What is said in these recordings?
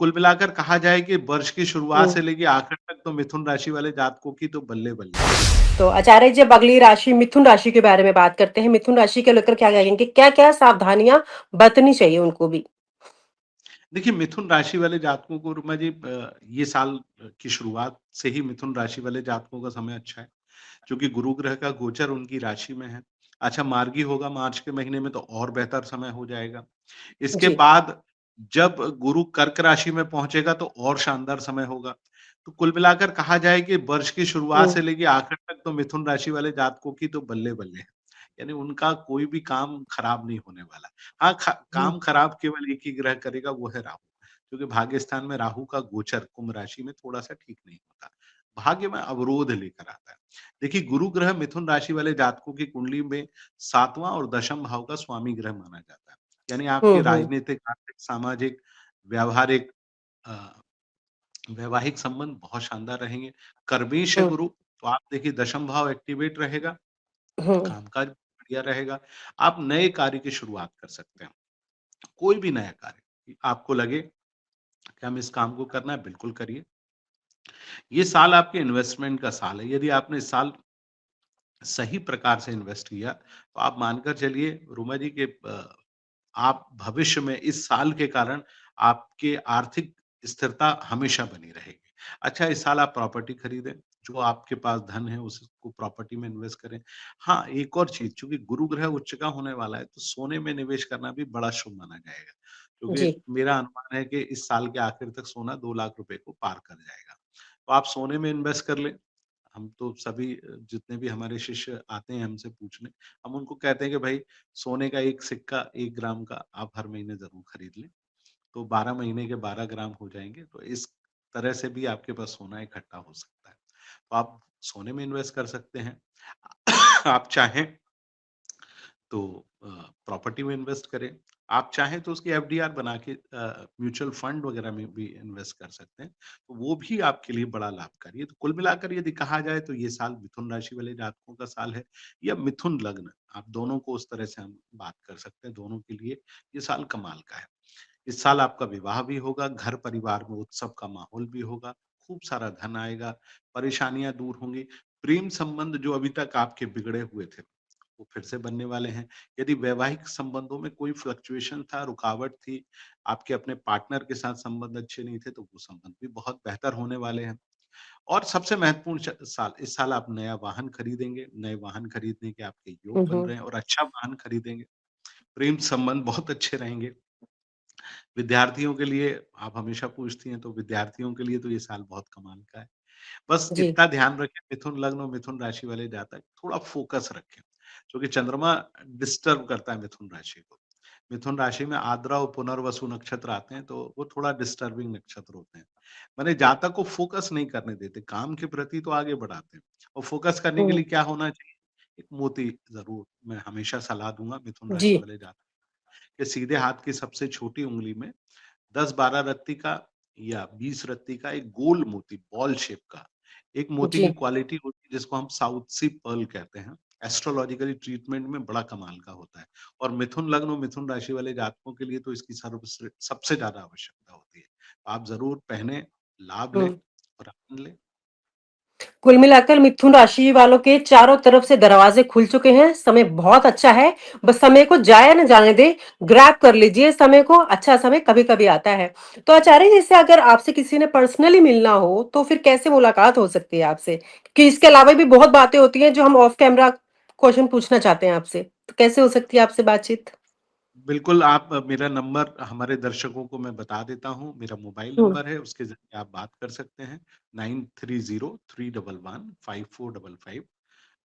कुल मिलाकर कहा जाए कि वर्ष की शुरुआत हुँ। से लेके आखिर तक तो मिथुन राशि वाले जातकों की तो बल्ले-बल्ले है। तो आचार्य जी, अब अगली राशि मिथुन राशि के बारे में बात करते हैं। मिथुन राशि को लेकर क्या कहेंगे? क्या-क्या सावधानियाँ बरतनी चाहिए उनको भी? देखिए, मिथुन राशि वाले जातकों को रमा जी ये साल की शुरुआत से ही मिथुन राशि वाले जातकों का समय अच्छा है, क्योंकि गुरु ग्रह का गोचर उनकी राशि में है। अच्छा मार्गी होगा मार्च के महीने में तो और बेहतर समय हो जाएगा। इसके जी। बाद जब गुरु कर्क राशि में पहुँचेगा तो और शानदार समय होगा। तो कुल मिलाकर कहा जाए कि वर्ष की शुरुआत हुँ, से लेके आखिर तक तो मिथुन राशि वाले जातकों की तो बल्ले-बल्ले है। यानी उनका कोई भी काम खराब नहीं होने वाला। हाँ, ख हुँ, काम खराब केवल एक ही ग्रह करेगा वो है राहु। क्योंकि भाग्य स्थान में राहु का गोचर कुंभ राशि में थोड़ा-सा ठीक नहीं होता। भाग्य में अवरोध लेकर आता है। देखिए गुरु ग्रह मिथुन राशि वाले जातकों की कुंडली में 7वाँ और दशम भाव का स्वामी ग्रह माना जाता है। यानी हुँ, आपके हुँ, राजनीतिक, आर्थिक, सामाजिक, व्यावहारिक अ, वैवाहिक संबंध बहुत शानदार रहेंगे। कर्मेश है हुँ, गुरु, तो आप देखिए दशम भाव एक्टिवेट रहेगा, हुँ, कामकाज बढ़िया रहेगा। आप नए कार्य की शुरुआत कर सकते हैं। कोई भी नया कार्य, आपको लगे कि हम इस काम को करना है, बिल्कुल करिए। ये साल आपके इन्वेस्टमेंट का साल है। यदि आपने इस साल सही प्रकार से इन्वेस्ट किया, तो आप मानकर चलिए रुमा जी के आप भविष्य में इस साल के कारण आपके आर्थिक स्थिरता हमेशा बनी रहेगी। अच्छा इस साल आप प्रॉपर्टी खरीदें, जो आपके पास धन है उसको प्रॉपर्टी में इन्वेस्ट करें। हाँ, एक और चीज़ चूँकि गुरु ग्रह उच्च का होने वाला है, तो सोने में निवेश करना भी बड़ा शुभ माना जाएगा। क्योंकि जी, मेरा अनुमान है कि इस साल के आखिर तक सोना 2 लाख रुपए को पार कर जाएगा। तो आप सोने में इन्वेस्ट कर लें। हम तो सभी जितने भी हमारे शिष्य आते हैं हमसे पूछने, हम उनको कहते हैं कि भाई सोने का 1 सिक्का 1 ग्राम का आप हर महीने ज़रूर खरीद लें। तो 12 महीने के 12 ग्राम हो जाएँगे, तो इस तरह से भी आपके पास सोना इकट्ठा हो सकता है। तो आप सोने में इन्वेस्ट कर सकते हैं। आप चाहें तो प्रॉपर्टी में इन्वेस्ट करें। आप चाहें तो उसकी एफडीआर बना के म्यूचुअल फंड वगैरह में भी इन्वेस्ट कर सकते हैं। तो वो भी आपके लिए बड़ा लाभकारी है। तो कुल मिलाकर यदि कहा जाए तो ये साल मिथुन राशि वाले जातकों का साल है या मिथुन लग्न, आप दोनों को उस तरह से हम बात कर सकते हैं। दोनों के लिए ये साल कमाल का है। इस साल आपका विवाह भी होगा, घर परिवार में उत्सव का माहौल भी होगा, खूब सारा धन आएगा, परेशानियाँ दूर होंगी। प्रेम संबंध जो अभी तक आपके बिगड़े हुए थे, वो फिर से बनने वाले हैं। यदि वैवाहिक संबंधों में कोई फ्लक्चुएशन था, रुकावट थी, आपके अपने पार्टनर के साथ संबंध अच्छे नहीं थे, तो वो संबंध भी बहुत बेहतर होने वाले हैं। और सबसे महत्वपूर्ण साल इस साल आप नया वाहन खरीदेंगे, नए वाहन खरीदने के आपके योग हुँ, बन हुँ, रहे हैं और अच्छा वाहन खरीदेंगे। प्रेम संबंध बहुत अच्छे रहेंगे। विद्यार्थियों के लिए आप हमेशा पूछती हैं, तो विद्यार्थियों के लिए तो ये साल बहुत कमाल का है। बस जी, इतना ध्यान रखें मिथुन लग्न और मिथुन राशि वाले जातक थोड़ा फ़ोकस रखें, क्योंकि चंद्रमा डिस्टर्ब करता है मिथुन राशि को। मिथुन राशि में आद्रा और पुनर्वसु नक्षत्र आते हैं, तो वो थोड़ा डिस्टर्बिंग नक्षत्र होते हैं। माने जातक को फ़ोकस नहीं करने देते, काम के प्रति तो आगे बढ़ाते हैं और फ़ोकस करने के हुँ, लिए क्या होना चाहिए? एक मोती ज़रूर मैं हमेशा सलाह दूँगा मिथुन जी, राशि वाले जातक कि सीधे हाथ की सबसे छोटी उँगली में 10-12 रत्ती का या 20 रत्ती का एक गोल मोती बॉल शेप का, एक मोती की जी। क्वालिटी होती है जिसको हम साउथ सी पर्ल कहते हैं। एस्ट्रोलॉजिकली ट्रीटमेंट में बड़ा कमाल का होता है और मिथुन लग्न और मिथुन राशि वाले जातकों के लिए तो इसकी सर्वश्रे सबसे ज़्यादा आवश्यकता होती है। आप ज़रूर पहने, लाभ लें हुँ। और आनंद लें। कुल मिलाकर मिथुन राशि वालों के चारों तरफ से दरवाजे खुल चुके हैं। समय बहुत अच्छा है। बस समय को जाया न जाने दें। ग्रैब कर लीजिए समय को। अच्छा समय कभी-कभी आता है। तो आचार्य जी, जैसे अगर आपसे किसी ने पर्सनली मिलना हो, तो फिर कैसे मुलाकात हो सकती है आपसे? कि इसके अलावा भी बहुत बातें होती हैं जो हम ऑफ कैमरा क्वेश्चन पूछना चाहते हैं आपसे। तो कैसे हो सकती है आपसे बातचीत? बिल्कुल, आप मेरा नंबर हमारे दर्शकों को मैं बता देता हूँ। मेरा मोबाइल हुँ, नंबर है, उसके ज़रिए आप बात कर सकते हैं, 9303115455।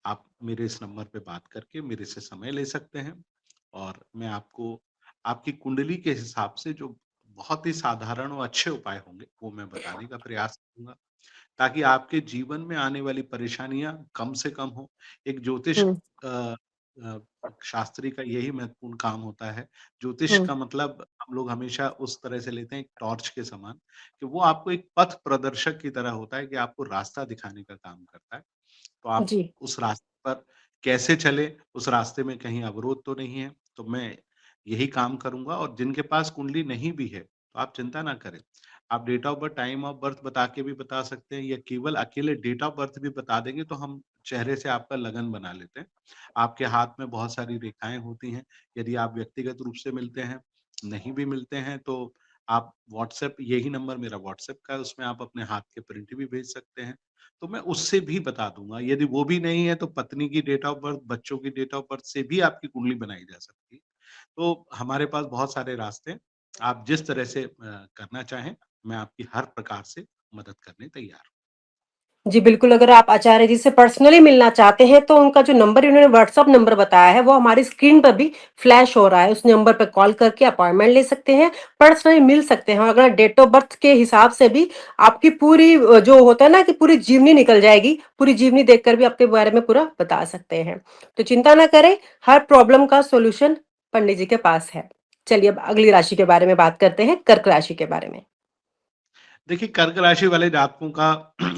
आप मेरे इस नंबर पे बात करके मेरे से समय ले सकते हैं और मैं आपको आपकी कुंडली के हिसाब से जो बहुत ही साधारण और अच्छे उपाय होंगे, वो मैं बताने का प्रयास करूँगा, ताकि आपके जीवन में आने वाली परेशानियाँ कम से कम हो। एक ज्योतिष हुँ, अ अ, शास्त्री का यही महत्वपूर्ण काम होता है। ज्योतिष हुँ, का मतलब हम लोग हमेशा उस तरह से लेते हैं एक टॉर्च के समान, कि वो आपको एक पथ प्रदर्शक की तरह होता है कि आपको रास्ता दिखाने का काम करता है। तो आप जी। उस रास्ते पर कैसे चले, उस रास्ते में कहीं अवरोध तो नहीं है, तो मैं यही काम करूँगा और जिनके पास कुंडली नहीं भी है, तो आप चिंता ना करें। आप date of birth, time of birth बता के भी बता सकते हैं, या केवल अकेले डेट ऑफ बर्थ भी बता देंगे तो हम चेहरे से आपका लगन बना लेते हैं। आपके हाथ में बहुत सारी रेखाएँ होती हैं, यदि आप व्यक्तिगत रूप से मिलते हैं, नहीं भी मिलते हैं तो आप व्हाट्सएप, यही नंबर मेरा व्हाट्सएप का है, उसमें आप अपने हाथ के प्रिंट भी भेज सकते हैं। तो मैं उससे भी बता दूँगा। यदि वो भी नहीं है तो पत्नी की डेट ऑफ बर्थ, बच्चों की डेट ऑफ बर्थ से भी आपकी कुंडली बनाई जा सकती है। तो हमारे पास बहुत सारे रास्ते हैं। आप जिस तरह से करना चाहें, मैं आपकी हर प्रकार से मदद करने तैयार हूँ। जी, बिल्कुल, अगर आप आचार्य जी से पर्सनली मिलना चाहते हैं, तो उनका जो नंबर इन्होंने व्हाट्सएप नंबर बताया है, वो हमारी स्क्रीन पर भी फ्लैश हो रहा है। उस नंबर पे कॉल करके अपॉइंटमेंट ले सकते हैं, पर्सनली मिल सकते हैं। अगर डेट ऑफ बर्थ के हिसाब से भी आपकी पूरी जो होता है ना कि पूरी जीवनी निकल जाएगी, पूरी जीवनी देखकर भी आपके बारे में पूरा बता सकते हैं। तो चिंता ना करें, हर प्रॉब्लम का सॉल्यूशन पंडित जी के पास है। चलिए अब अगली राशि के बारे में बात करते हैं, कर्क राशि के बारे में। देखिए, कर्क राशि वाले जातकों का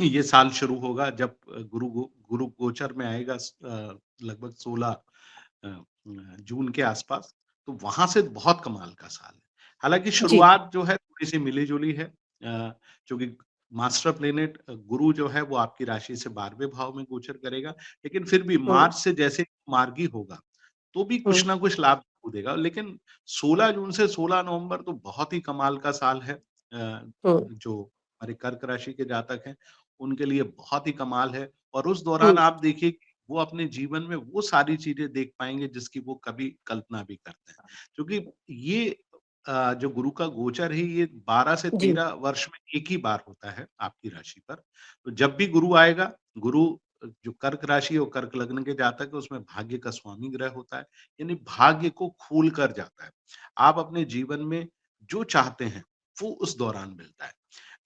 ये साल शुरू होगा जब गुरु गोचर में आएगा, लगभग 16 जून के आसपास, तो वहाँ से बहुत कमाल का साल है। हालाँकि जी। शुरुआत जो है थोड़ी-सी मिली-जुली है, चूँकि मास्टर प्लैनेट गुरु जो है वो आपकी राशि से 12वें भाव में गोचर करेगा, लेकिन फिर भी हुँ, मार्च से जैसे मार्गी होगा, तो भी हुँ, कुछ ना कुछ लाभ ज़रूर देगा। लेकिन 16 जून से 16 नवंबर तो बहुत ही कमाल का साल है। हुँ, जो हमारे कर्क राशि के जातक हैं, उनके लिए बहुत ही कमाल है, और उस हुँ, दौरान आप देखिए कि वो अपने जीवन में वो सारी चीज़ें देख पाएँगे जिसकी वो कभी कल्पना भी करते हैं। क्योंकि ये जो गुरु का गोचर है, ये 12 से जी, 13 वर्ष में एक ही बार होता है आपकी राशि पर। तो जब भी गुरु आएगा, गुरु जो कर्क राशि और कर्क लग्न के जातक है, उसमें भाग्य का स्वामी ग्रह होता है, यानी भाग्य को खोल कर जाता है। आप अपने जीवन में जो चाहते हैं, वो उस दौरान मिलता है।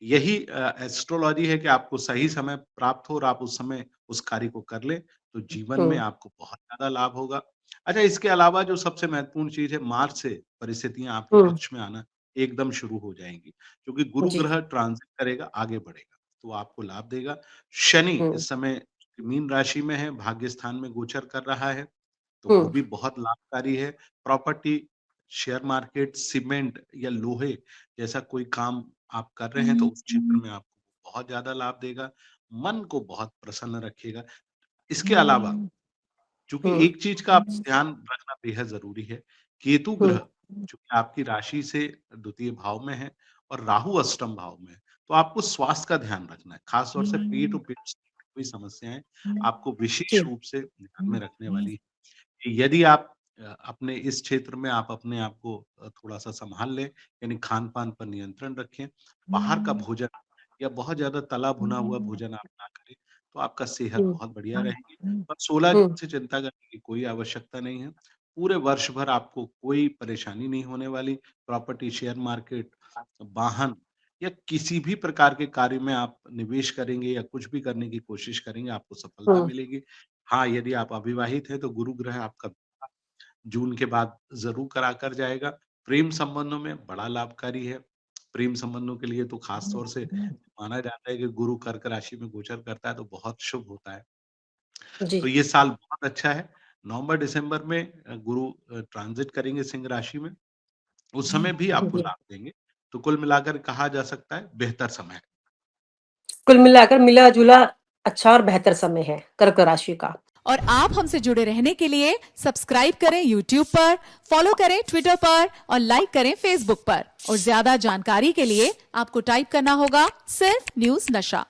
यही एस्ट्रोलॉजी है कि आपको सही समय प्राप्त हो और आप उस समय उस कार्य को कर लें, तो जीवन में हुँ, आपको बहुत ज़्यादा लाभ होगा। अच्छा, इसके अलावा जो सबसे महत्वपूर्ण चीज़ है, मार्च से परिस्थितियाँ आपके हुँ, पक्ष में आना एकदम शुरू हो जाएँगी, क्योंकि गुरु जी, ग्रह ट्रांज़िट करेगा, आगे बढ़ेगा, तो आपको लाभ देगा। शनि हुँ, इस समय मीन राशि में है, भाग्य स्थान में गोचर कर रहा है, तो हुँ, वो भी बहुत लाभकारी है। प्रॉपर्टी, शेयर मार्केट, सीमेंट या लोहे जैसा कोई काम आप कर रहे हैं, तो उस क्षेत्र में आपको बहुत ज़्यादा लाभ देगा, मन को बहुत प्रसन्न रखेगा। इसके अलावा चूँकि हुँ, एक चीज़ का आप ध्यान रखना बेहद ज़रूरी है, केतु हुँ, ग्रह चूँकि आपकी राशि से द्वितीय भाव में है और राहु अष्टम भाव में है, तो आपको स्वास्थ्य का ध्यान रखना है। ख़ास तौर से पेट और पेट से जुड़ी हुई समस्याएँ आपको विशेष जी, रूप से ध्यान में रखने वाली हैं। यदि आप अपने इस क्षेत्र में आप अपने आप को थोड़ा-सा सँभाल लें, यानी खान-पान पर नियंत्रण रखें, बाहर का भोजन या बहुत ज़्यादा तला-भुना हुआ भोजन आप ना करें, तो आपका सेहत हुँ, बहुत बढ़िया रहेगी। पर 16 हुँ, जून से चिंता करने की कोई आवश्यकता नहीं है। पूरे वर्ष भर आपको कोई परेशानी नहीं होने वाली। प्रॉपर्टी, शेयर मार्केट, वाहन या किसी भी प्रकार के कार्य में आप निवेश करेंगे या कुछ भी करने की कोशिश करेंगे, आपको सफलता हुँ, मिलेगी। हाँ, यदि आप अविवाहित हैं तो गुरु ग्रह आपका जून के बाद ज़रूर करा कर जाएगा। प्रेम संबंधों में बड़ा लाभकारी है। प्रेम संबंधों के लिए तो ख़ास तौर से माना जाता है कि गुरु कर्क राशि में गोचर करता है तो बहुत शुभ होता है। जी, तो ये साल बहुत अच्छा है। नवंबर-दिसंबर में गुरु ट्रांज़िट करेंगे सिंह राशि में, उस समय भी आपको जी। लाभ देंगे। तो कुल मिलाकर कहा जा सकता है बेहतर समय है। कुल मिलाकर मिला-जुला अच्छा और बेहतर समय है कर्क राशि का। और आप हमसे जुड़े रहने के लिए सब्सक्राइब करें यूट्यूब पर, फॉलो करें ट्विटर पर और लाइक करें फेसबुक पर। और ज्यादा जानकारी के लिए आपको टाइप करना होगा सिर्फ न्यूज नशा।